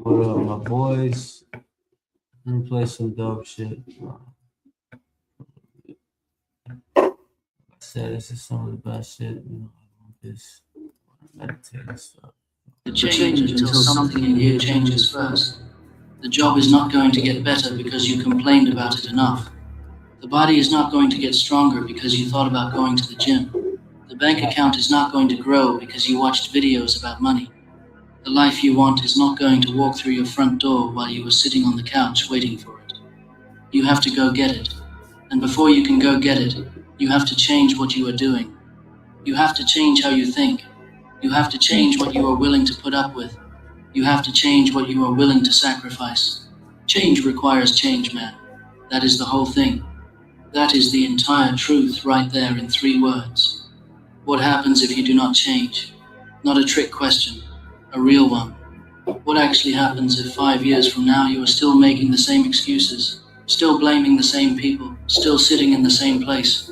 What up, my boys? Let me play some dope shit. I said this is some of the best shit. This meditating stuff. To change until something in you changes first. The job is not going to get better because you complained about it enough. The body is not going to get stronger because you thought about going to the gym. The bank account is not going to grow because you watched videos about money. The life you want is not going to walk through your front door while you were sitting on the couch waiting for it. You have to go get it. And before you can go get it, you have to change what you are doing. You have to change how you think. You have to change what you are willing to put up with. You have to change what you are willing to sacrifice. Change requires change, man. That is the whole thing. That is the entire truth right there in 3 words. What happens if you do not change? Not a trick question, a real one. What actually happens if 5 years from now you are still making the same excuses, still blaming the same people, still sitting in the same place,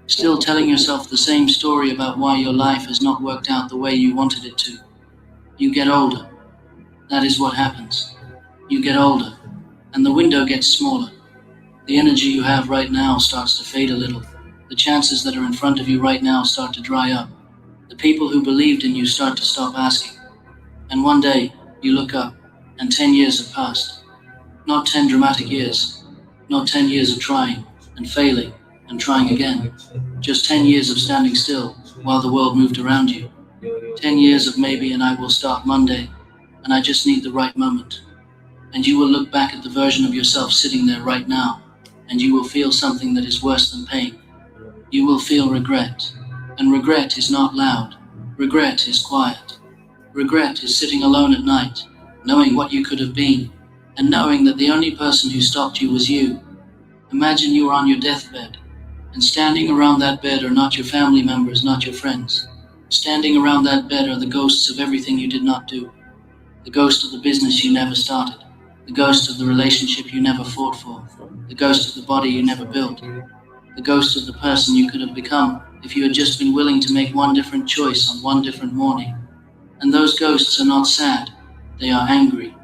still telling yourself the same story about why your life has not worked out the way you wanted it to? You get older. That is what happens. You get older, and the window gets smaller. The energy you have right now starts to fade a little. The chances that are in front of you right now start to dry up. The people who believed in you start to stop asking. And one day, you look up, and 10 years have passed. Not 10 dramatic years. Not 10 years of trying, and failing, and trying again. Just 10 years of standing still, while the world moved around you. 10 years of maybe and I will start Monday, and I just need the right moment. And you will look back at the version of yourself sitting there right now, and you will feel something that is worse than pain. You will feel regret, and regret is not loud. Regret is quiet. Regret is sitting alone at night, knowing what you could have been, and knowing that the only person who stopped you was you. Imagine you are on your deathbed, and standing around that bed are not your family members, not your friends. Standing around that bed are the ghosts of everything you did not do. The ghost of the business you never started. The ghost of the relationship you never fought for. The ghost of the body you never built. The ghost of the person you could have become if you had just been willing to make one different choice on one different morning. And those ghosts are not sad. They are angry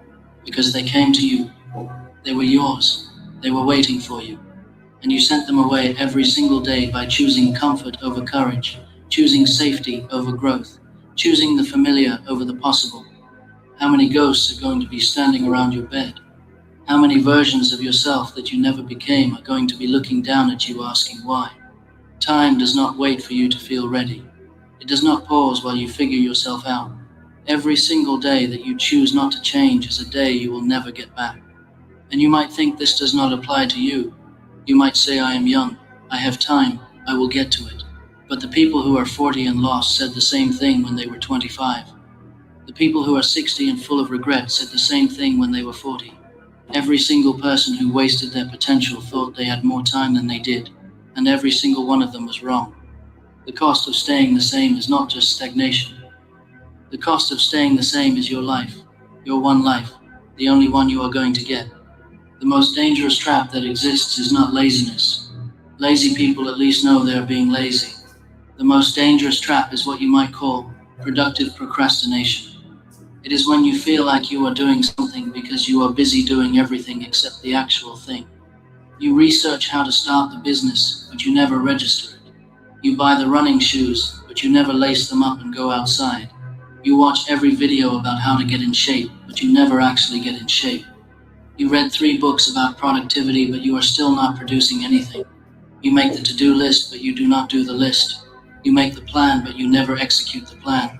because they came to you. They were yours. They were waiting for you. And you sent them away every single day by choosing comfort over courage, choosing safety over growth, choosing the familiar over the possible. How many ghosts are going to be standing around your bed? How many versions of yourself that you never became are going to be looking down at you asking why? Time does not wait for you to feel ready. It does not pause while you figure yourself out. Every single day that you choose not to change is a day you will never get back. And you might think this does not apply to you. You might say, I am young, I have time, I will get to it. But the people who are 40 and lost said the same thing when they were 25. The people who are 60 and full of regret said the same thing when they were 40. Every single person who wasted their potential thought they had more time than they did, and every single one of them was wrong. The cost of staying the same is not just stagnation. The cost of staying the same is your life, your one life, the only one you are going to get. The most dangerous trap that exists is not laziness. Lazy people at least know they are being lazy. The most dangerous trap is what you might call productive procrastination. It is when you feel like you are doing something because you are busy doing everything except the actual thing. You research how to start the business, but you never register it. You buy the running shoes, but you never lace them up and go outside. You watch every video about how to get in shape, but you never actually get in shape. You read 3 books about productivity, but you are still not producing anything. You make the to-do list, but you do not do the list. You make the plan, but you never execute the plan.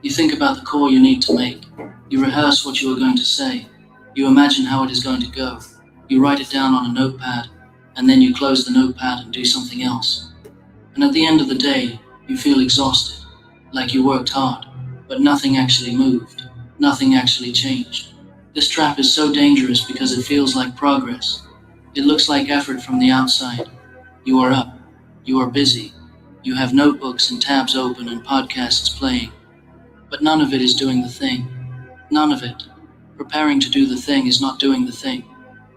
You think about the call you need to make. You rehearse what you are going to say. You imagine how it is going to go. You write it down on a notepad, and then you close the notepad and do something else. And at the end of the day, you feel exhausted, like you worked hard, but nothing actually moved. Nothing actually changed. This trap is so dangerous because it feels like progress. It looks like effort from the outside. You are up. You are busy. You have notebooks and tabs open and podcasts playing. But none of it is doing the thing. None of it. Preparing to do the thing is not doing the thing.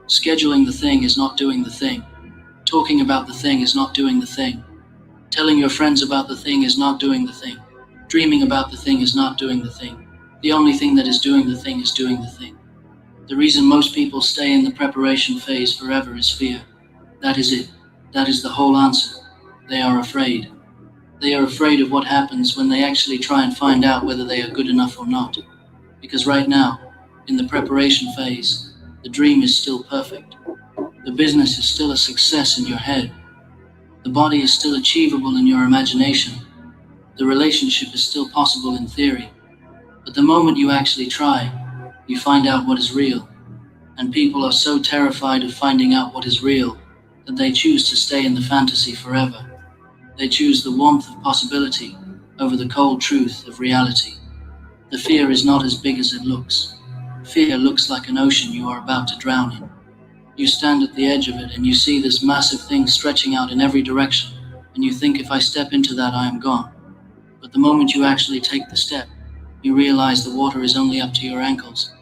Scheduling the thing is not doing the thing. Talking about the thing is not doing the thing. Telling your friends about the thing is not doing the thing. Dreaming about the thing is not doing the thing. The only thing that is doing the thing is doing the thing. The reason most people stay in the preparation phase forever is fear. That is it. That is the whole answer. They are afraid. They are afraid of what happens when they actually try and find out whether they are good enough or not. Because right now, in the preparation phase, the dream is still perfect. The business is still a success in your head. The body is still achievable in your imagination. The relationship is still possible in theory. But the moment you actually try, you find out what is real. And people are so terrified of finding out what is real that they choose to stay in the fantasy forever. They choose the warmth of possibility over the cold truth of reality. The fear is not as big as it looks. Fear looks like an ocean you are about to drown in. You stand at the edge of it and you see this massive thing stretching out in every direction, and you think, if I step into that, I am gone. But the moment you actually take the step, you realize the water is only up to your ankles.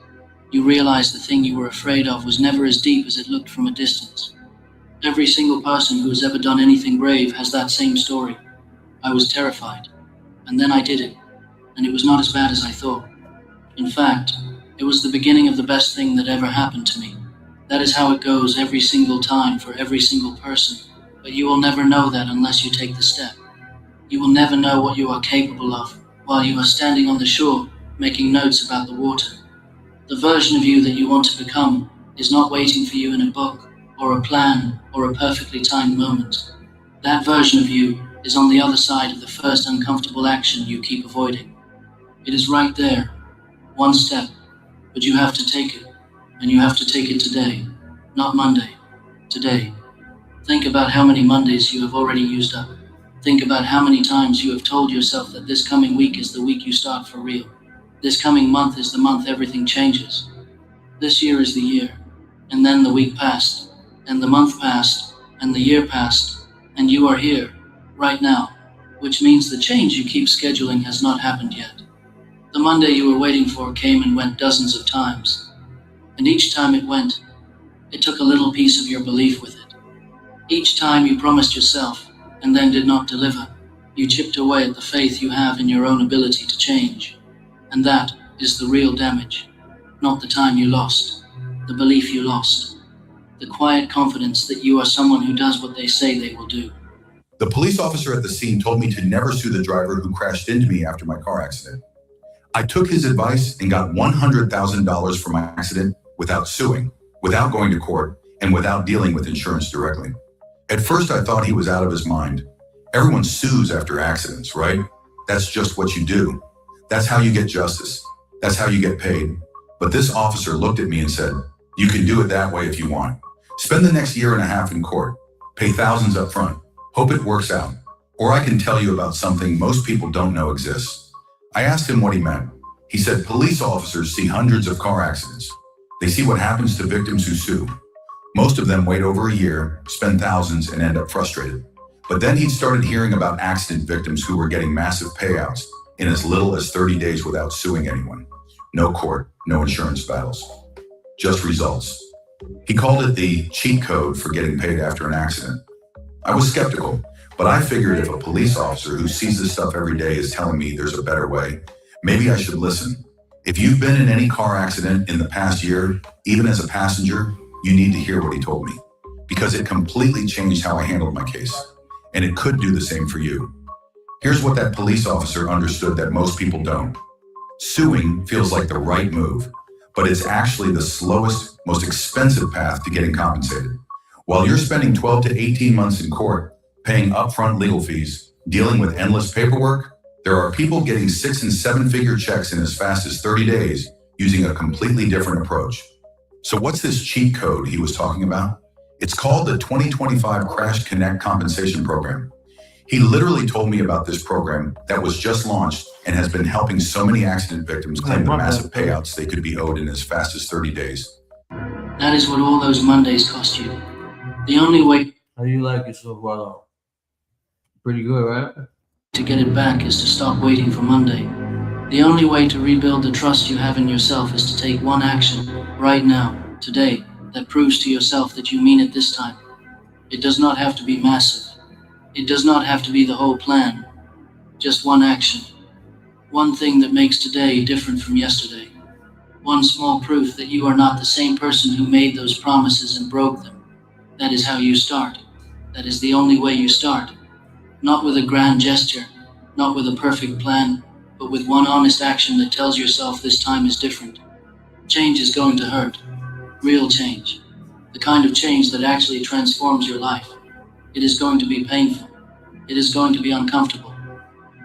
You realize the thing you were afraid of was never as deep as it looked from a distance. Every single person who has ever done anything brave has that same story. I was terrified, and then I did it, and it was not as bad as I thought. In fact, it was the beginning of the best thing that ever happened to me. That is how it goes every single time for every single person, but you will never know that unless you take the step. You will never know what you are capable of while you are standing on the shore making notes about the water. The version of you that you want to become is not waiting for you in a book or a plan or a perfectly timed moment. That version of you is on the other side of the first uncomfortable action you keep avoiding. It is right there, one step, but you have to take it, and you have to take it today, not Monday, today. Think about how many Mondays you have already used up. Think about how many times you have told yourself that this coming week is the week you start for real. This coming month is the month everything changes. This year is the year, and then the week passed, and the month passed, and the year passed, and you are here, right now, which means the change you keep scheduling has not happened yet. The Monday you were waiting for came and went dozens of times, and each time it went, it took a little piece of your belief with it. Each time you promised yourself, and then did not deliver, you chipped away at the faith you have in your own ability to change. And that is the real damage, not the time you lost, the belief you lost, the quiet confidence that you are someone who does what they say they will do. The police officer at the scene told me to never sue the driver who crashed into me after my car accident. I took his advice and got $100,000 for my accident without suing, without going to court, and without dealing with insurance directly. At first, I thought he was out of his mind. Everyone sues after accidents, right? That's just what you do. That's how you get justice. That's how you get paid. But this officer looked at me and said, "You can do it that way if you want. Spend the next year and a half in court. Pay thousands up front. Hope it works out. Or I can tell you about something most people don't know exists." I asked him what he meant. He said police officers see hundreds of car accidents. They see what happens to victims who sue. Most of them wait over a year, spend thousands, and end up frustrated. But then he'd started hearing about accident victims who were getting massive payouts in as little as 30 days without suing anyone. No court, no insurance battles, just results. He called it the cheat code for getting paid after an accident. I was skeptical, but I figured if a police officer who sees this stuff every day is telling me there's a better way, maybe I should listen. If you've been in any car accident in the past year, even as a passenger, you need to hear what he told me, because it completely changed how I handled my case, and it could do the same for you. Here's what that police officer understood that most people don't. Suing feels like the right move, but it's actually the slowest, most expensive path to getting compensated. While you're spending 12 to 18 months in court, paying upfront legal fees, dealing with endless paperwork, there are people getting 6- and 7-figure checks in as fast as 30 days using a completely different approach. So what's this cheat code he was talking about? It's called the 2025 Crash Connect Compensation Program. He literally told me about this program that was just launched and has been helping so many accident victims claim the massive payouts they could be owed in as fast as 30 days. That is what all those Mondays cost you. The only way How do you like it so far though? Pretty good, right? to get it back is to stop waiting for Monday. The only way to rebuild the trust you have in yourself is to take one action, right now, today, that proves to yourself that you mean it this time. It does not have to be massive. It does not have to be the whole plan. Just one action. One thing that makes today different from yesterday. One small proof that you are not the same person who made those promises and broke them. That is how you start. That is the only way you start. Not with a grand gesture, not with a perfect plan, but with one honest action that tells yourself this time is different. Change is going to hurt. Real change. The kind of change that actually transforms your life. It is going to be painful. It is going to be uncomfortable.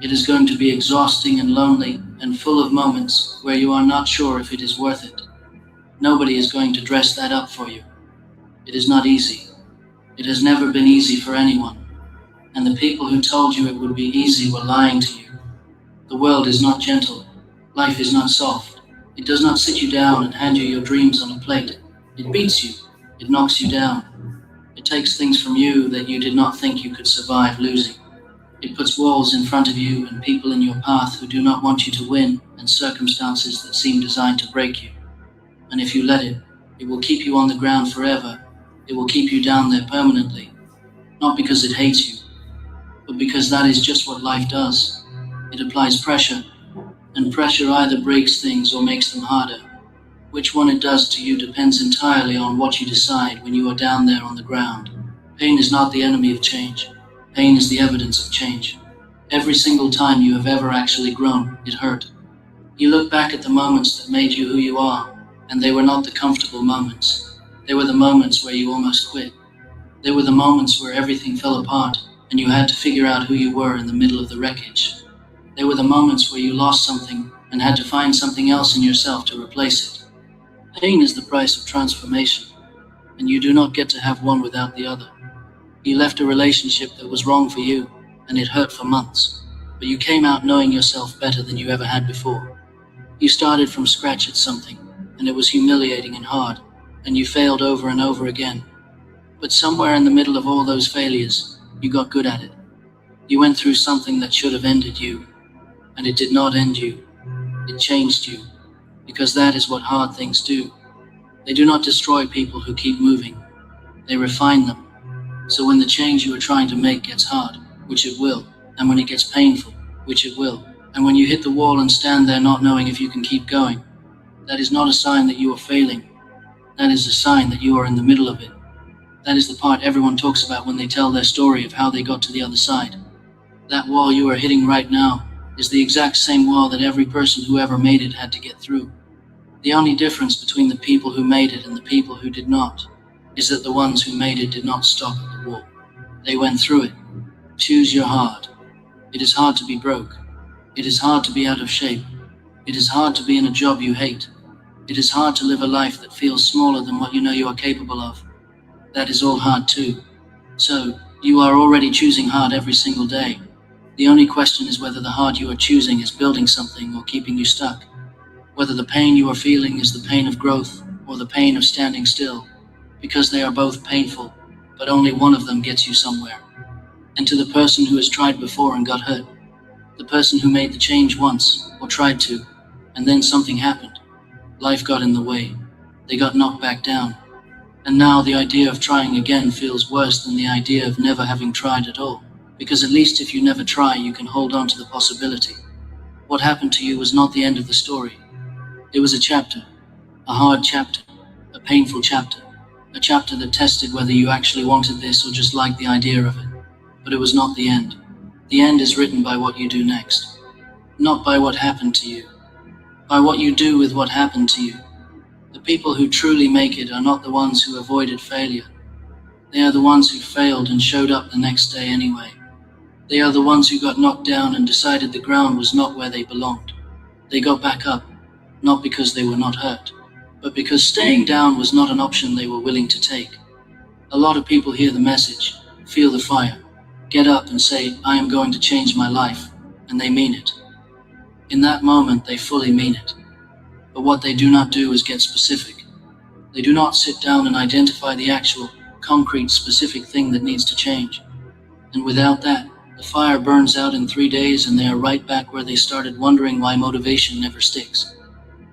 It is going to be exhausting and lonely and full of moments where you are not sure if it is worth it. Nobody is going to dress that up for you. It is not easy. It has never been easy for anyone. And the people who told you it would be easy were lying to you. The world is not gentle. Life is not soft. It does not sit you down and hand you your dreams on a plate. It beats you. It knocks you down. It takes things from you that you did not think you could survive losing. It puts walls in front of you and people in your path who do not want you to win, and circumstances that seem designed to break you. And if you let it, it will keep you on the ground forever. It will keep you down there permanently. Not because it hates you, but because that is just what life does. It applies pressure, and pressure either breaks things or makes them harder. Which one it does to you depends entirely on what you decide when you are down there on the ground. Pain is not the enemy of change. Pain is the evidence of change. Every single time you have ever actually grown, it hurt. You look back at the moments that made you who you are, and they were not the comfortable moments. They were the moments where you almost quit. They were the moments where everything fell apart, and you had to figure out who you were in the middle of the wreckage. They were the moments where you lost something and had to find something else in yourself to replace it. Pain is the price of transformation, and you do not get to have one without the other. You left a relationship that was wrong for you, and it hurt for months, but you came out knowing yourself better than you ever had before. You started from scratch at something, and it was humiliating and hard, and you failed over and over again. But somewhere in the middle of all those failures, you got good at it. You went through something that should have ended you, and it did not end you. It changed you, because that is what hard things do. They do not destroy people who keep moving. They refine them. So when the change you are trying to make gets hard, which it will, and when it gets painful, which it will, and when you hit the wall and stand there not knowing if you can keep going, that is not a sign that you are failing. That is a sign that you are in the middle of it. That is the part everyone talks about when they tell their story of how they got to the other side. That wall you are hitting right now is the exact same wall that every person who ever made it had to get through. The only difference between the people who made it and the people who did not is that the ones who made it did not stop at the wall. They went through it. Choose your heart. It is hard to be broke. It is hard to be out of shape. It is hard to be in a job you hate. It is hard to live a life that feels smaller than what you know you are capable of. That is all hard too. So, you are already choosing hard every single day. The only question is whether the hard you are choosing is building something or keeping you stuck. Whether the pain you are feeling is the pain of growth or the pain of standing still. Because they are both painful, but only one of them gets you somewhere. And to the person who has tried before and got hurt, the person who made the change once, or tried to, and then something happened. Life got in the way. They got knocked back down. And now the idea of trying again feels worse than the idea of never having tried at all. Because at least if you never try, you can hold on to the possibility. What happened to you was not the end of the story. It was a chapter, a hard chapter, a painful chapter. A chapter that tested whether you actually wanted this or just liked the idea of it. But it was not the end. The end is written by what you do next. Not by what happened to you. By what you do with what happened to you. The people who truly make it are not the ones who avoided failure. They are the ones who failed and showed up the next day anyway. They are the ones who got knocked down and decided the ground was not where they belonged. They got back up, not because they were not hurt, but because staying down was not an option they were willing to take. A lot of people hear the message, feel the fire, get up and say, I am going to change my life, and they mean it. In that moment, they fully mean it. But what they do not do is get specific. They do not sit down and identify the actual, concrete, specific thing that needs to change. And without that, the fire burns out in 3 days and they are right back where they started, wondering why motivation never sticks.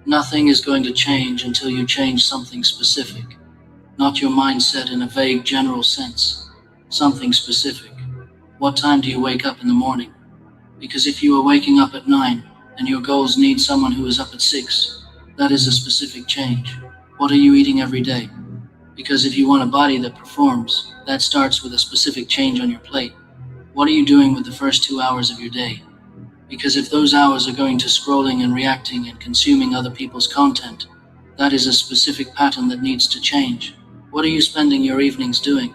Nothing is going to change until you change something specific. Not your mindset in a vague general sense. Something specific. What time do you wake up in the morning? Because if you are waking up at 9 and your goals need someone who is up at 6, That is a specific change. What are you eating every day? Because if you want a body that performs, that starts with a specific change on your plate. What are you doing with the first 2 hours of your day? Because if those hours are going to scrolling and reacting and consuming other people's content, that is a specific pattern that needs to change. What are you spending your evenings doing?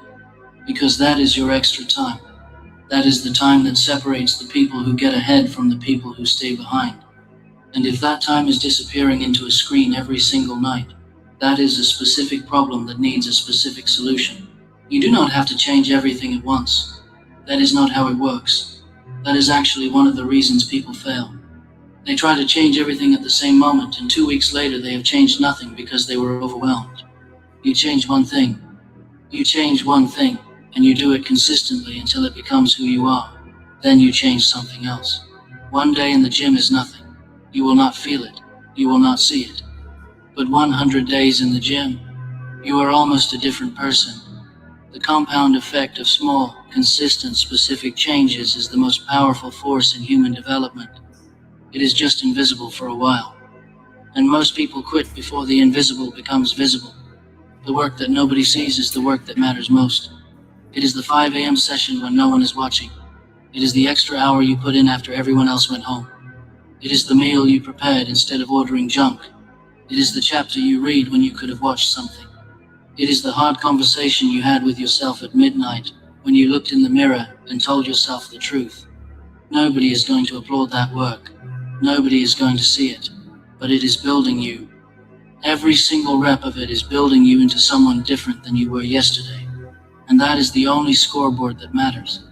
Because that is your extra time. That is the time that separates the people who get ahead from the people who stay behind. And if that time is disappearing into a screen every single night, that is a specific problem that needs a specific solution. You do not have to change everything at once. That is not how it works. That is actually one of the reasons people fail. They try to change everything at the same moment, and 2 weeks later they have changed nothing because they were overwhelmed. You change one thing. You change one thing, and you do it consistently until it becomes who you are. Then you change something else. One day in the gym is nothing. You will not feel it. You will not see it. But 100 days in the gym, you are almost a different person. The compound effect of small, consistent, specific changes is the most powerful force in human development. It is just invisible for a while. And most people quit before the invisible becomes visible. The work that nobody sees is the work that matters most. It is the 5 a.m. session when no one is watching. It is the extra hour you put in after everyone else went home. It is the meal you prepared instead of ordering junk. It is the chapter you read when you could have watched something. It is the hard conversation you had with yourself at midnight when you looked in the mirror and told yourself the truth. Nobody is going to applaud that work. Nobody is going to see it, but it is building you. Every single rep of it is building you into someone different than you were yesterday. And that is the only scoreboard that matters.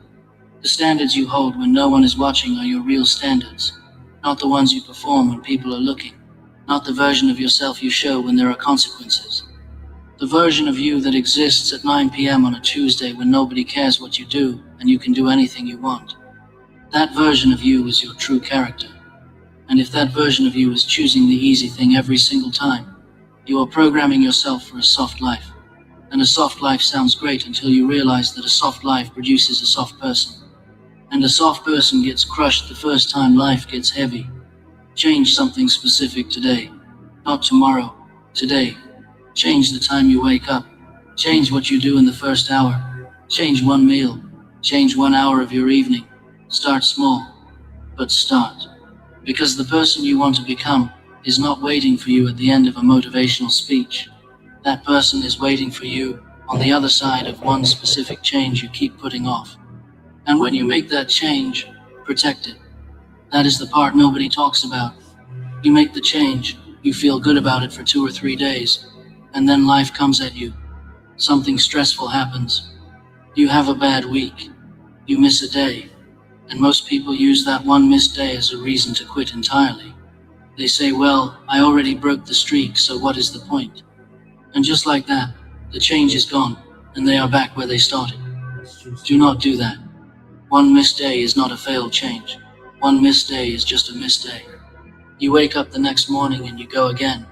The standards you hold when no one is watching are your real standards, not the ones you perform when people are looking, not the version of yourself you show when there are consequences. The version of you that exists at 9 p.m. on a Tuesday when nobody cares what you do and you can do anything you want. That version of you is your true character. And if that version of you is choosing the easy thing every single time, you are programming yourself for a soft life. And a soft life sounds great until you realize that a soft life produces a soft person. And a soft person gets crushed the first time life gets heavy. Change something specific today, not tomorrow, today. Change the time you wake up. Change what you do in the first hour. Change one meal. Change 1 hour of your evening. Start small, but start. Because the person you want to become is not waiting for you at the end of a motivational speech. That person is waiting for you on the other side of one specific change you keep putting off. And when you make that change, protect it. That is the part nobody talks about. You make the change, you feel good about it for 2 or 3 days, and then life comes at you. Something stressful happens. You have a bad week. You miss a day. And most people use that one missed day as a reason to quit entirely. They say, well, I already broke the streak, so what is the point? And just like that, the change is gone, and they are back where they started. Do not do that. One missed day is not a failed change. One missed day is just a missed day. You wake up the next morning and you go again.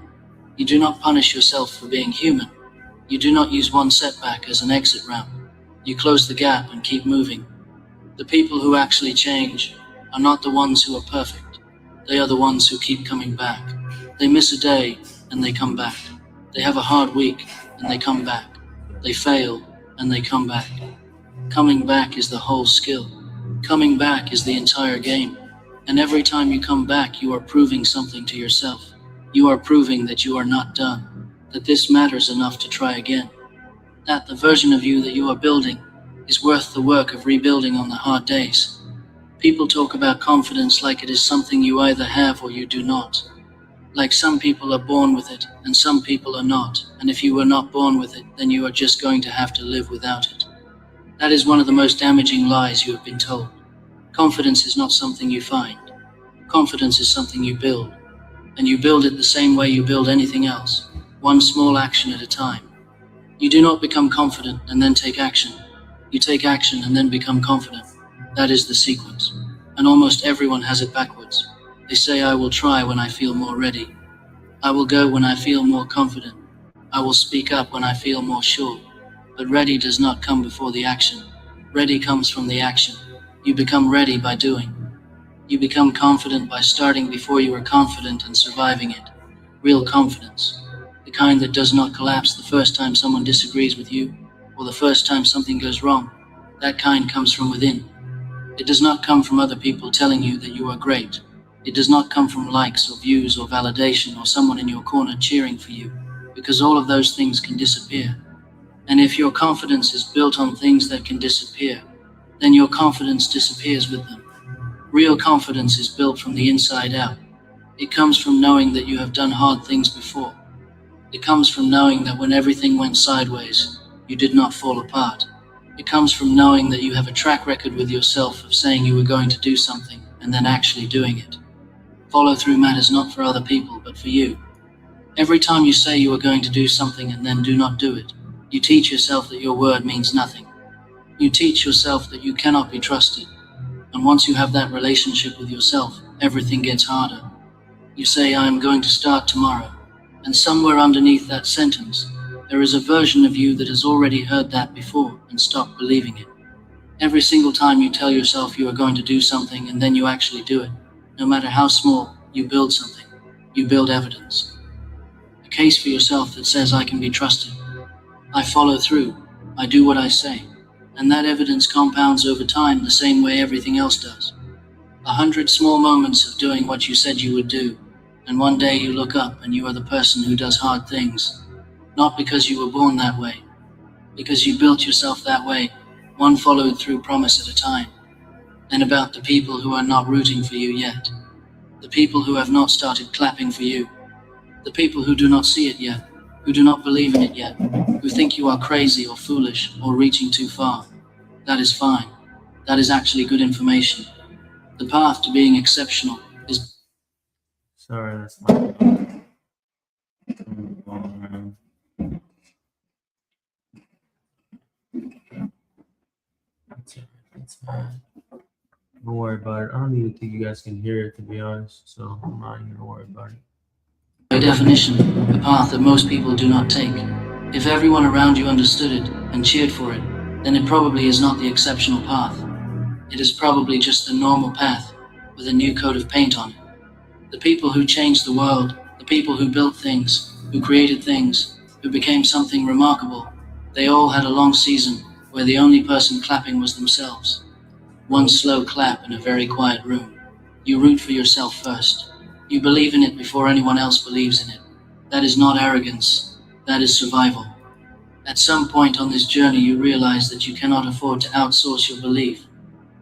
You do not punish yourself for being human. You do not use one setback as an exit ramp. You close the gap and keep moving. The people who actually change are not the ones who are perfect. They are the ones who keep coming back. They miss a day and they come back. They have a hard week and they come back. They fail and they come back. Coming back is the whole skill. Coming back is the entire game. And every time you come back, you are proving something to yourself. You are proving that you are not done, that this matters enough to try again, that the version of you that you are building is worth the work of rebuilding on the hard days. People talk about confidence like it is something you either have or you do not. Like some people are born with it and some people are not, and if you were not born with it, then you are just going to have to live without it. That is one of the most damaging lies you have been told. Confidence is not something you find. Confidence is something you build. And you build it the same way you build anything else, one small action at a time. You do not become confident and then take action. You take action and then become confident. That is the sequence. And almost everyone has it backwards. They say, I will try when I feel more ready. I will go when I feel more confident. I will speak up when I feel more sure. But ready does not come before the action. Ready comes from the action. You become ready by doing. You become confident by starting before you are confident and surviving it. real confidence, the kind that does not collapse the first time someone disagrees with you or the first time something goes wrong. That kind comes from within. It does not come from other people telling you that you are great. It does not come from likes or views or validation or someone in your corner cheering for you, because all of those things can disappear. And if your confidence is built on things that can disappear, then your confidence disappears with them. Real confidence is built from the inside out. It comes from knowing that you have done hard things before. It comes from knowing that when everything went sideways, you did not fall apart. It comes from knowing that you have a track record with yourself of saying you were going to do something and then actually doing it. Follow-through matters not for other people, but for you. Every time you say you are going to do something and then do not do it, you teach yourself that your word means nothing. You teach yourself that you cannot be trusted. And once you have that relationship with yourself, everything gets harder. You say, I am going to start tomorrow. And somewhere underneath that sentence, there is a version of you that has already heard that before and stopped believing it. Every single time you tell yourself you are going to do something and then you actually do it, no matter how small, you build something. You build evidence. A case for yourself that says I can be trusted. I follow through. I do what I say. And that evidence compounds over time the same way everything else does. 100 small moments of doing what you said you would do, and one day you look up and you are the person who does hard things. Not because you were born that way, because you built yourself that way, one followed through promise at a time. And about the people who are not rooting for you yet, the people who have not started clapping for you, the people who do not see it yet, who do not believe in it yet, who think you are crazy or foolish or reaching too far. That is fine. That is actually good information. The path to being exceptional is... Sorry, that's my phone. It's fine. Don't worry about it. I don't even think you guys can hear it, to be honest. So I'm not even gonna worry about it. By definition, a path that most people do not take. If everyone around you understood it and cheered for it, then it probably is not the exceptional path. It is probably just the normal path with a new coat of paint on it. The people who changed the world, the people who built things, who created things, who became something remarkable, they all had a long season where the only person clapping was themselves. One slow clap in a very quiet room. You root for yourself first. You believe in it before anyone else believes in it. That is not arrogance. That is survival. At some point on this journey, you realize that you cannot afford to outsource your belief.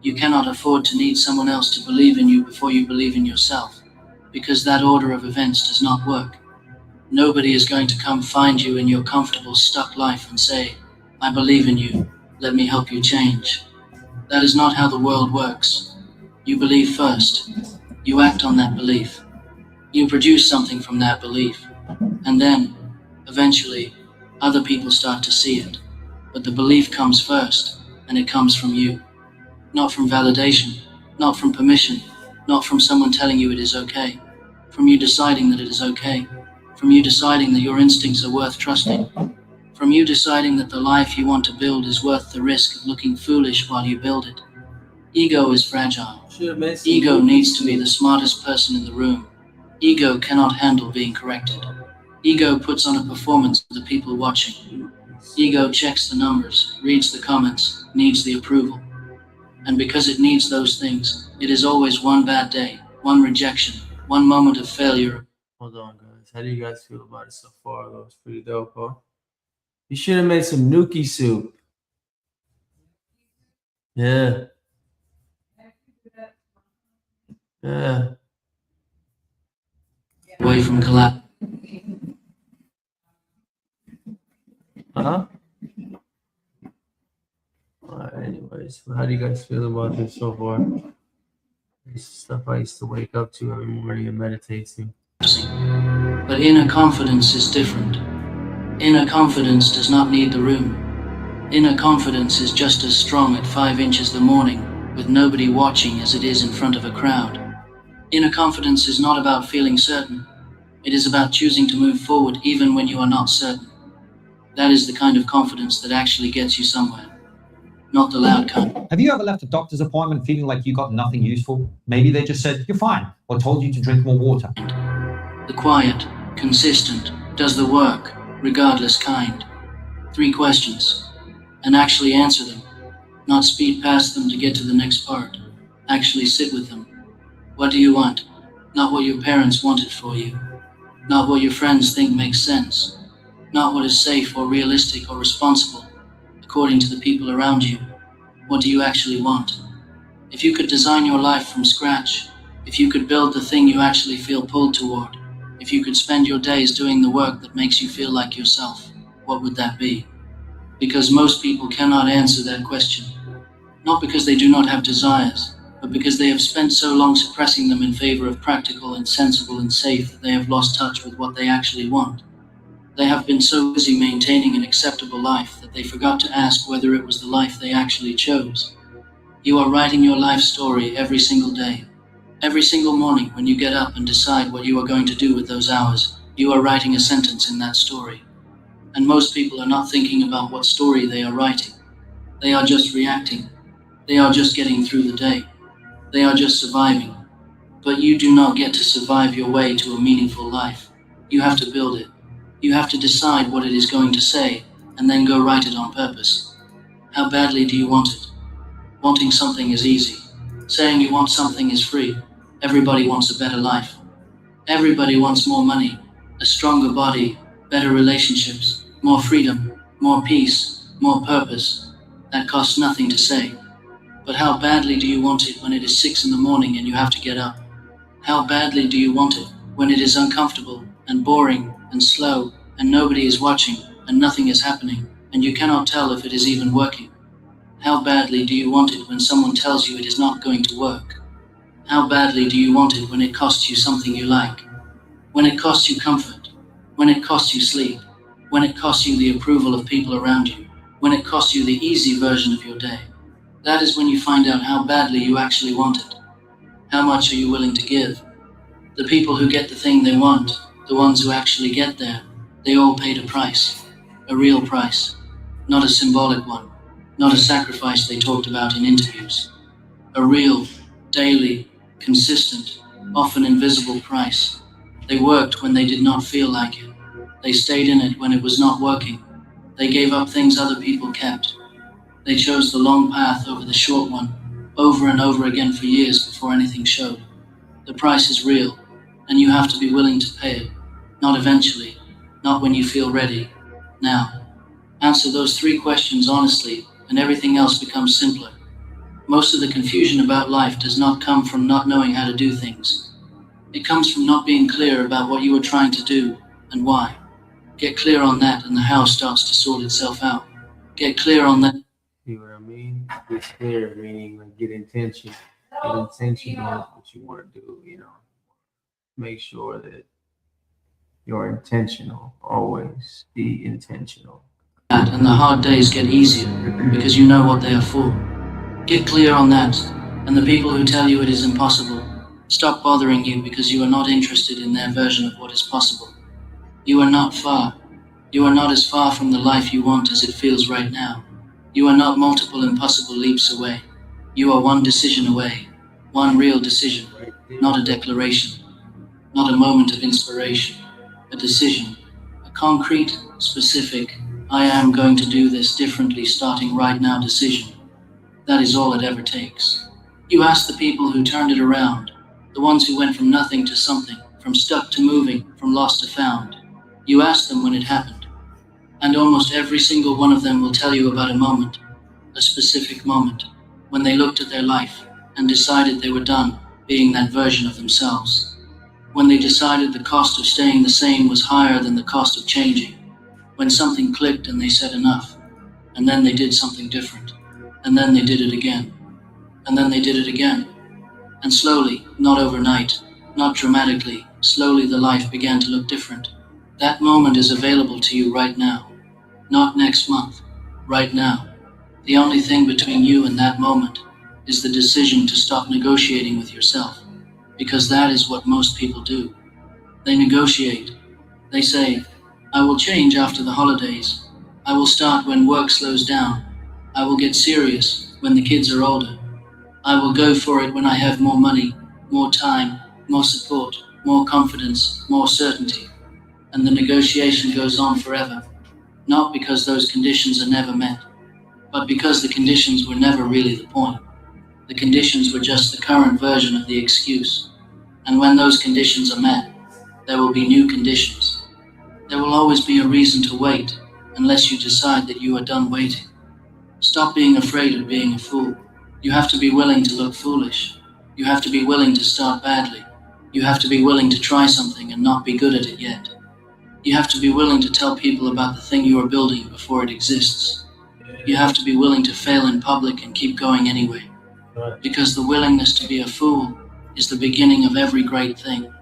You cannot afford to need someone else to believe in you before you believe in yourself, because that order of events does not work. Nobody is going to come find you in your comfortable, stuck life and say, I believe in you. Let me help you change. That is not how the world works. You believe first. You act on that belief. You produce something from that belief. And then, eventually, other people start to see it. But the belief comes first, and it comes from you. Not from validation, not from permission, not from someone telling you it is okay. From you deciding that it is okay. From you deciding that your instincts are worth trusting. From you deciding that the life you want to build is worth the risk of looking foolish while you build it. Ego is fragile. Ego needs to be the smartest person in the room. Ego cannot handle being corrected. Ego puts on a performance for the people watching. Ego checks the numbers, reads the comments, needs the approval. And because it needs those things, it is always one bad day, one rejection, one moment of failure. Hold on, guys. How do you guys feel about it so far? That was pretty dope, huh? You should have made some gnocchi soup. Yeah. Yeah. Away from collapse. Huh? Alright, anyways, how do you guys feel about this so far? This is stuff I used to wake up to every morning and meditate to. But inner confidence is different. Inner confidence does not need the room. Inner confidence is just as strong at 5 inches the morning with nobody watching as it is in front of a crowd. Inner confidence is not about feeling certain. It is about choosing to move forward even when you are not certain. That is the kind of confidence that actually gets you somewhere. Not the loud kind. Have you ever left a doctor's appointment feeling like you got nothing useful? Maybe they just said, you're fine, or told you to drink more water. The quiet, consistent, does the work, regardless kind. 3 questions, and actually answer them. Not speed past them to get to the next part. Actually sit with them. What do you want? Not what your parents wanted for you. Not what your friends think makes sense. Not what is safe or realistic or responsible, according to the people around you. What do you actually want? If you could design your life from scratch, if you could build the thing you actually feel pulled toward, if you could spend your days doing the work that makes you feel like yourself, what would that be? Because most people cannot answer that question. Not because they do not have desires, but because they have spent so long suppressing them in favor of practical and sensible and safe that they have lost touch with what they actually want. They have been so busy maintaining an acceptable life that they forgot to ask whether it was the life they actually chose. You are writing your life story every single day. Every single morning when you get up and decide what you are going to do with those hours, you are writing a sentence in that story. And most people are not thinking about what story they are writing. They are just reacting. They are just getting through the day. They are just surviving. But you do not get to survive your way to a meaningful life. You have to build it. You have to decide what it is going to say, and then go write it on purpose. How badly do you want it? Wanting something is easy. Saying you want something is free. Everybody wants a better life. Everybody wants more money, a stronger body, better relationships, more freedom, more peace, more purpose. That costs nothing to say. But how badly do you want it when it is 6 in the morning and you have to get up? How badly do you want it when it is uncomfortable and boring and slow and nobody is watching and nothing is happening and you cannot tell if it is even working? How badly do you want it when someone tells you it is not going to work? How badly do you want it when it costs you something you like? When it costs you comfort? When it costs you sleep? When it costs you the approval of people around you? When it costs you the easy version of your day? That is when you find out how badly you actually want it. How much are you willing to give? The people who get the thing they want, the ones who actually get there, they all paid a price. A real price. Not a symbolic one. Not a sacrifice they talked about in interviews. A real, daily, consistent, often invisible price. They worked when they did not feel like it. They stayed in it when it was not working. They gave up things other people kept. They chose the long path over the short one, over and over again for years before anything showed. The price is real, and you have to be willing to pay it. Not eventually, not when you feel ready. Now, answer those 3 questions honestly, and everything else becomes simpler. Most of the confusion about life does not come from not knowing how to do things. It comes from not being clear about what you are trying to do and why. Get clear on that and the how starts to sort itself out. Get clear on that. See what I mean? Get clear, meaning like get intention. Get intentional with what you want to do, Make sure that you're intentional. Always be intentional. And the hard days get easier because you know what they are for. Get clear on that, and the people who tell you it is impossible, stop bothering you because you are not interested in their version of what is possible. You are not far. You are not as far from the life you want as it feels right now. You are not multiple impossible leaps away. You are one decision away, one real decision, not a declaration, not a moment of inspiration, a decision, a concrete, specific, I am going to do this differently starting right now decision. That is all it ever takes. You ask the people who turned it around, the ones who went from nothing to something, from stuck to moving, from lost to found. You ask them when it happened. And almost every single one of them will tell you about a moment, a specific moment, when they looked at their life and decided they were done being that version of themselves. When they decided the cost of staying the same was higher than the cost of changing. When something clicked and they said enough, and then they did something different, and then they did it again, and then they did it again. And slowly, not overnight, not dramatically, slowly the life began to look different. That moment is available to you right now. Not next month, right now. The only thing between you and that moment is the decision to stop negotiating with yourself, because that is what most people do. They negotiate. They say, I will change after the holidays. I will start when work slows down. I will get serious when the kids are older. I will go for it when I have more money, more time, more support, more confidence, more certainty. and the negotiation goes on forever, not because those conditions are never met, but because the conditions were never really the point. The conditions were just the current version of the excuse. And when those conditions are met, there will be new conditions. There will always be a reason to wait, unless you decide that you are done waiting. Stop being afraid of being a fool. You have to be willing to look foolish. You have to be willing to start badly. You have to be willing to try something and not be good at it yet. You have to be willing to tell people about the thing you are building before it exists. You have to be willing to fail in public and keep going anyway. Because the willingness to be a fool is the beginning of every great thing.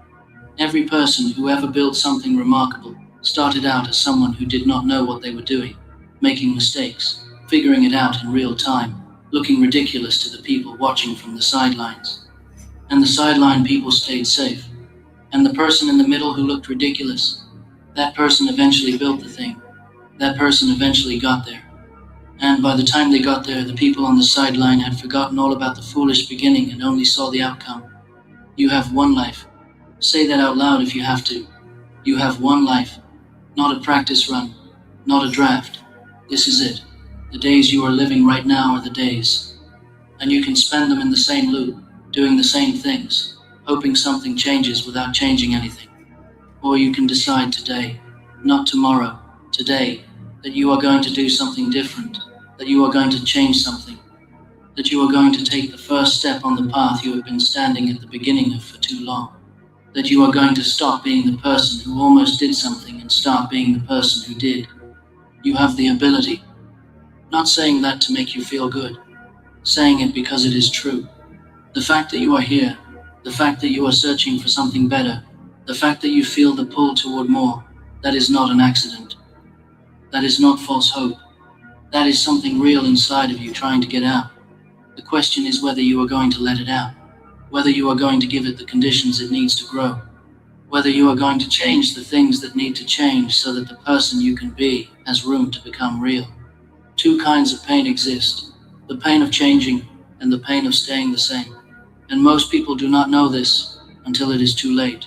Every person who ever built something remarkable started out as someone who did not know what they were doing, making mistakes, figuring it out in real time, looking ridiculous to the people watching from the sidelines. And the sideline people stayed safe. And the person in the middle who looked ridiculous, that person eventually built the thing. That person eventually got there. And by the time they got there, the people on the sideline had forgotten all about the foolish beginning and only saw the outcome. You have one life. Say that out loud if you have to. You have one life. Not a practice run. Not a draft. This is it. The days you are living right now are the days. And you can spend them in the same loop, doing the same things, hoping something changes without changing anything. Or you can decide today, not tomorrow, today, that you are going to do something different, that you are going to change something, that you are going to take the first step on the path you have been standing at the beginning of for too long, that you are going to stop being the person who almost did something and start being the person who did. You have the ability. Not saying that to make you feel good, saying it because it is true. The fact that you are here, the fact that you are searching for something better, the fact that you feel the pull toward more, that is not an accident. That is not false hope. That is something real inside of you trying to get out. The question is whether you are going to let it out, whether you are going to give it the conditions it needs to grow, whether you are going to change the things that need to change so that the person you can be has room to become real. Two kinds of pain exist, the pain of changing and the pain of staying the same. And most people do not know this until it is too late.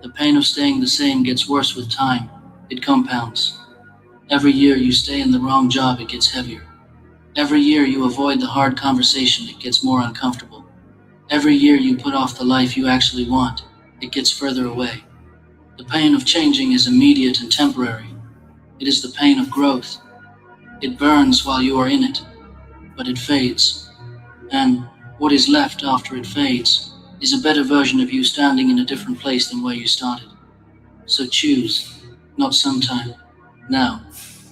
The pain of staying the same gets worse with time. It compounds. Every year you stay in the wrong job, it gets heavier. Every year you avoid the hard conversation, it gets more uncomfortable. Every year you put off the life you actually want, it gets further away. The pain of changing is immediate and temporary. It is the pain of growth. It burns while you are in it, but it fades. And what is left after it fades is a better version of you standing in a different place than where you started. So choose, not sometime, now.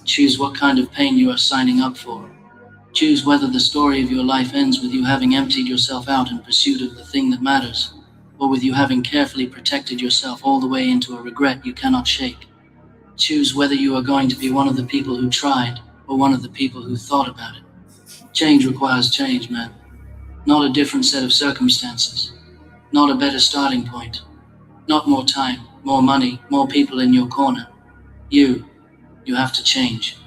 Choose what kind of pain you are signing up for. Choose whether the story of your life ends with you having emptied yourself out in pursuit of the thing that matters, or with you having carefully protected yourself all the way into a regret you cannot shake. Choose whether you are going to be one of the people who tried, or one of the people who thought about it. Change requires change, man. Not a different set of circumstances. Not a better starting point. Not more time, more money, more people in your corner. You have to change.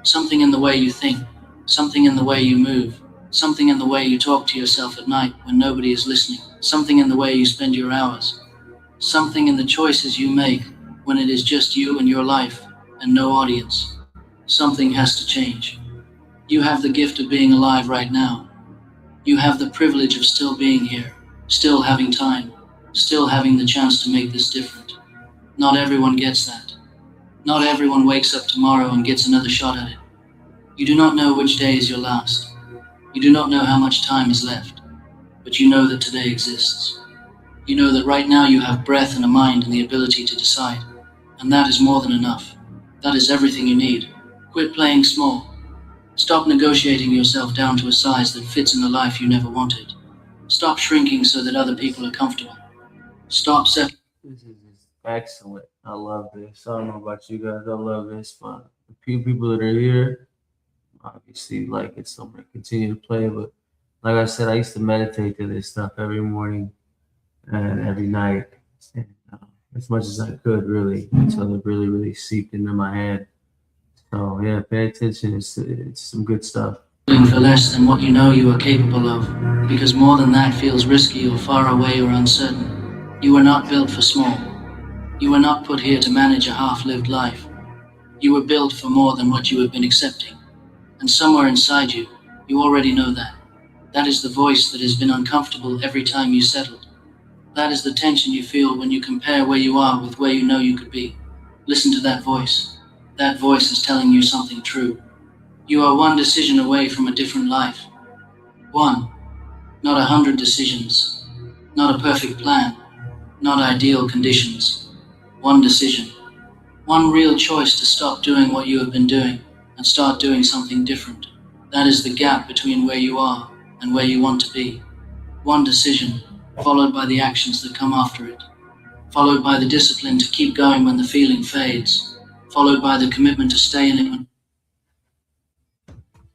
Something in the way you think, something in the way you move, something in the way you talk to yourself at night when nobody is listening, something in the way you spend your hours, something in the choices you make when it is just you and your life and no audience. Something has to change. You have the gift of being alive right now. You have the privilege of still being here, still having time, still having the chance to make this different. Not everyone gets that. Not everyone wakes up tomorrow and gets another shot at it. You do not know which day is your last. You do not know how much time is left, but you know that today exists. You know that right now you have breath and a mind and the ability to decide, and that is more than enough. That is everything you need. Quit playing small. Stop negotiating yourself down to a size that fits in the life you never wanted. Stop shrinking so that other people are comfortable. Stop settling. This is just excellent. I love this. I don't know about you guys. I love this. But the few people that are here, obviously, like it's something to continue to play. But like I said, I used to meditate to this stuff every morning and every night, and, as much as I could, really, until it really, really seeped into my head. So yeah, pay attention. It's some good stuff. For less than what you know you are capable of, because more than that feels risky or far away or uncertain. You are not built for small. You were not put here to manage a half-lived life. You were built for more than what you have been accepting. And somewhere inside you, you already know that. That is the voice that has been uncomfortable every time you settled. That is the tension you feel when you compare where you are with where you know you could be. Listen to that voice. That voice is telling you something true. You are one decision away from a different life. One, not 100 decisions. Not a perfect plan. Not ideal conditions. One decision. One real choice to stop doing what you have been doing and start doing something different. That is the gap between where you are and where you want to be. One decision, followed by the actions that come after it. Followed by the discipline to keep going when the feeling fades. Followed by the commitment to stay in it when...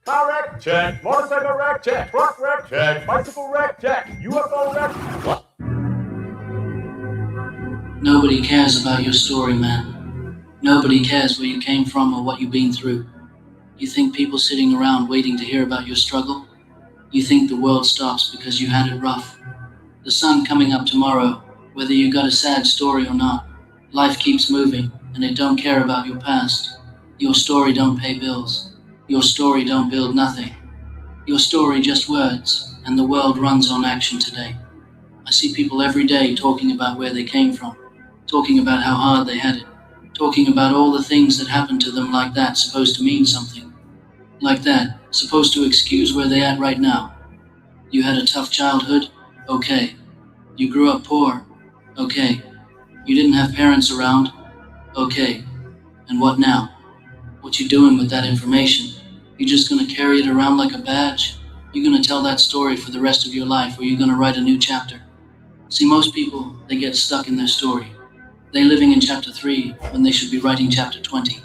Car wreck, check. Motorcycle wreck, check. Truck wreck, check. Bicycle wreck, check. UFO wreck. Nobody cares about your story, man. Nobody cares where you came from or what you've been through. You think people sitting around waiting to hear about your struggle? You think the world stops because you had it rough. The sun coming up tomorrow, whether you got a sad story or not. Life keeps moving, and it don't care about your past. Your story don't pay bills. Your story don't build nothing. Your story just words, and the world runs on action today. I see people every day talking about where they came from, talking about how hard they had it, talking about all the things that happened to them like that supposed to mean something. Like that, supposed to excuse where they at right now. You had a tough childhood? Okay. You grew up poor? Okay. You didn't have parents around? Okay. And what now? What you doing with that information? You just gonna carry it around like a badge? You gonna tell that story for the rest of your life, or you gonna write a new chapter? See, most people, they get stuck in their story. They living in chapter 3 when they should be writing chapter 20.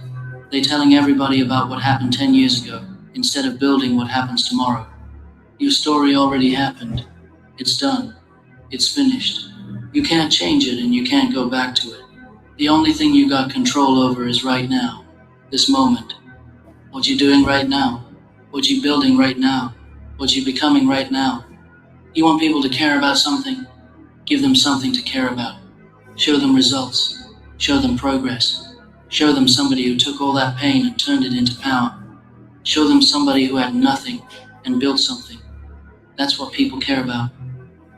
They telling everybody about what happened 10 years ago, instead of building what happens tomorrow. Your story already happened. It's done. It's finished. You can't change it and you can't go back to it. The only thing you got control over is right now. This moment. What you doing right now. What you building right now. What you becoming right now. You want people to care about something? Give them something to care about. Show them results. Show them progress. Show them somebody who took all that pain and turned it into power. Show them somebody who had nothing and built something. That's what people care about.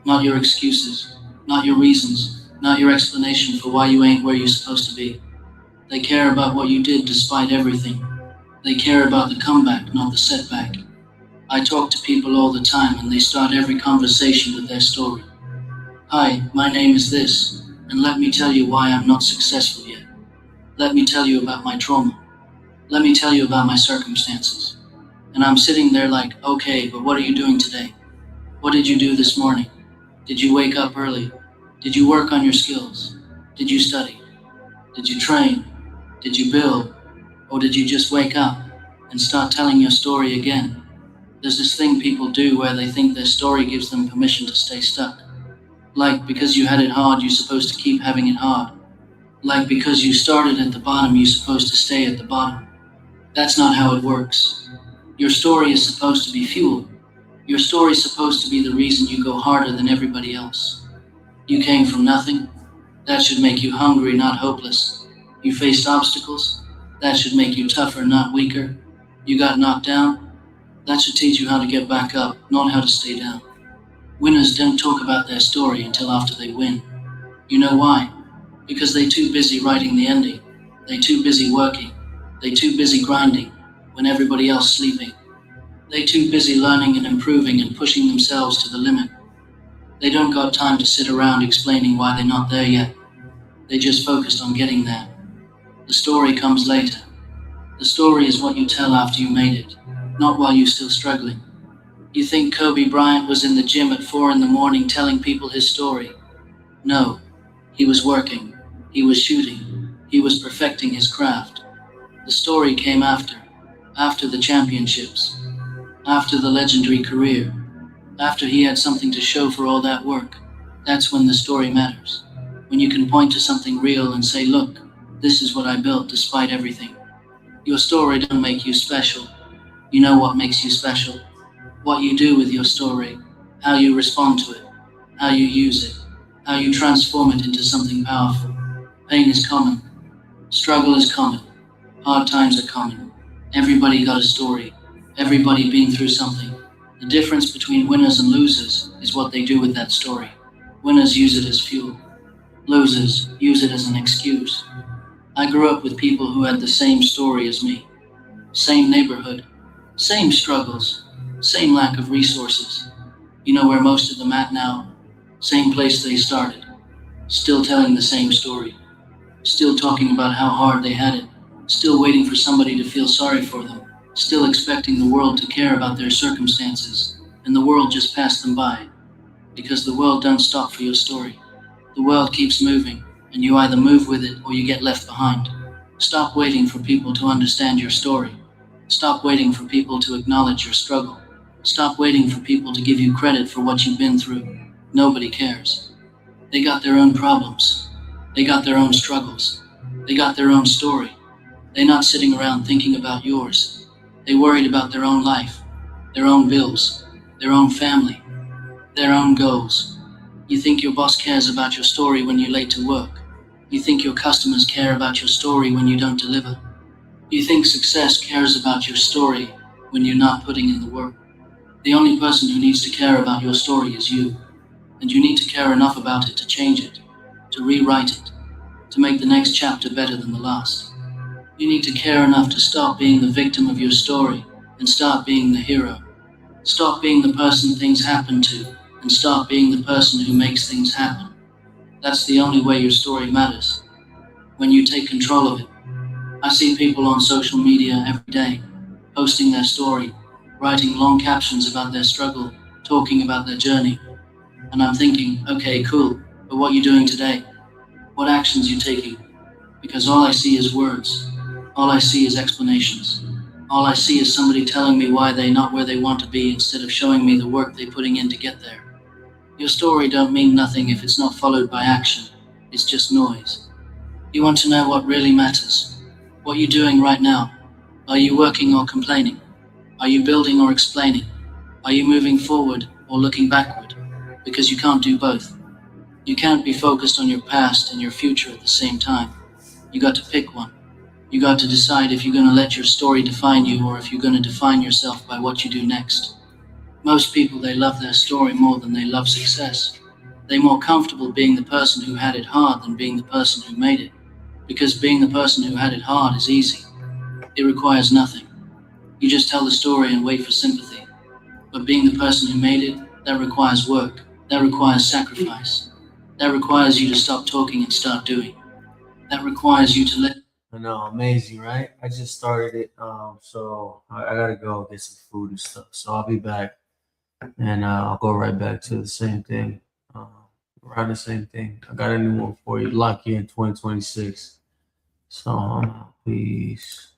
Not your excuses, not your reasons, not your explanation for why you ain't where you're supposed to be. They care about what you did despite everything. They care about the comeback, not the setback. I talk to people all the time and they start every conversation with their story. Hi, my name is this, and let me tell you why I'm not successful yet. Let me tell you about my trauma. Let me tell you about my circumstances. And I'm sitting there like, okay, but what are you doing today? What did you do this morning? Did you wake up early? Did you work on your skills? Did you study? Did you train? Did you build? Or did you just wake up and start telling your story again? There's this thing people do where they think their story gives them permission to stay stuck. Like because you had it hard, you're supposed to keep having it hard. Like because you started at the bottom, you're supposed to stay at the bottom. That's not how it works. Your story is supposed to be fuel. Your story is supposed to be the reason you go harder than everybody else. You came from nothing. That should make you hungry, not hopeless. You faced obstacles. That should make you tougher, not weaker. You got knocked down. That should teach you how to get back up, not how to stay down. Winners don't talk about their story until after they win. You know why? Because they too busy writing the ending. They too busy working. They too busy grinding when everybody else sleeping. They too busy learning and improving and pushing themselves to the limit. They don't got time to sit around explaining why they're not there yet. They just focused on getting there. The story comes later. The story is what you tell after you made it, not while you're still struggling. You think Kobe Bryant was in the gym at 4 a.m. telling people his story? No, he was working, he was shooting, he was perfecting his craft. The story came after the championships, after the legendary career, after he had something to show for all that work. That's when the story matters. When you can point to something real and say, look, this is what I built despite everything. Your story don't make you special. You know what makes you special? What you do with your story, how you respond to it, how you use it, how you transform it into something powerful. Pain is common. Struggle is common. Hard times are common. Everybody got a story. Everybody been through something. The difference between winners and losers is what they do with that story. Winners use it as fuel. Losers use it as an excuse. I grew up with people who had the same story as me. Same neighborhood. Same struggles. Same lack of resources. You know where most of them at now? Same place they started. Still telling the same story. Still talking about how hard they had it. Still waiting for somebody to feel sorry for them. Still expecting the world to care about their circumstances. And the world just passed them by. Because the world don't stop for your story. The world keeps moving, and you either move with it or you get left behind. Stop waiting for people to understand your story. Stop waiting for people to acknowledge your struggle. Stop waiting for people to give you credit for what you've been through. Nobody cares. They got their own problems. They got their own struggles. They got their own story. They're not sitting around thinking about yours. They worried about their own life, their own bills, their own family, their own goals. You think your boss cares about your story when you're late to work. You think your customers care about your story when you don't deliver. You think success cares about your story when you're not putting in the work. The only person who needs to care about your story is you. And you need to care enough about it to change it, to rewrite it, to make the next chapter better than the last. You need to care enough to stop being the victim of your story and start being the hero. Stop being the person things happen to and start being the person who makes things happen. That's the only way your story matters. When you take control of it. I see people on social media every day, posting their story, writing long captions about their struggle, talking about their journey. And I'm thinking, okay, cool, but what you doing today? What actions you taking? Because all I see is words. All I see is explanations. All I see is somebody telling me why they're not where they want to be instead of showing me the work they're putting in to get there. Your story don't mean nothing if it's not followed by action. It's just noise. You want to know what really matters? What you doing right now? Are you working or complaining? Are you building or explaining? Are you moving forward or looking backward? Because you can't do both. You can't be focused on your past and your future at the same time. You got to pick one. You got to decide if you're going to let your story define you or if you're going to define yourself by what you do next. Most people, they love their story more than they love success. They're more comfortable being the person who had it hard than being the person who made it. Because being the person who had it hard is easy. It requires nothing. You just tell the story and wait for sympathy. But being the person who made it, that requires work. That requires sacrifice. That requires you to stop talking and start doing. That requires you to let... I know, amazing, right? I just started it, so I gotta go get some food and stuff. So I'll be back, and I'll go right back to the same thing, around the same thing. I got a new one for you, lock in 2026. So peace.